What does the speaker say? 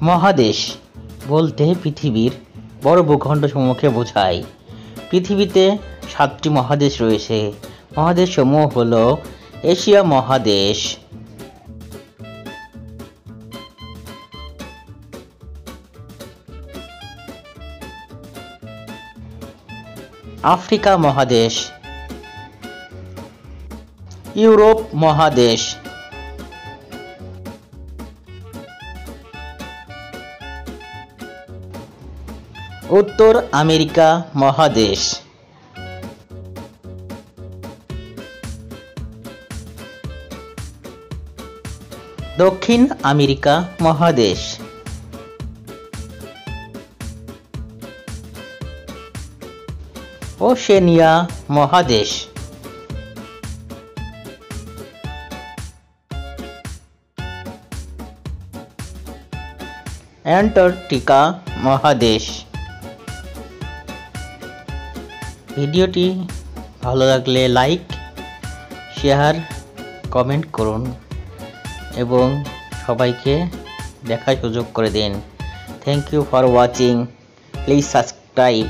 মহাদেশ বলতে পৃথিবীর বড় ভূখণ্ডসমূহকে বোঝায়। পৃথিবীতে 7টি মহাদেশ রয়েছে। মহাদেশসমূহ হল এশিয়া মহাদেশ, আফ্রিকা মহাদেশ, ইউরোপ মহাদেশ, উত্তর আমেরিকা মহাদেশ, দক্ষিণ আমেরিকা মহাদেশ, ওশেনিয়া মহাদেশ, অ্যান্টার্কটিকা মহাদেশ। ভিডিওটি ভালো লাগলে লাইক, শেয়ার, কমেন্ট করুন এবং সবাইকে দেখার সুযোগ করে দিন। Thank you for watching. Please subscribe.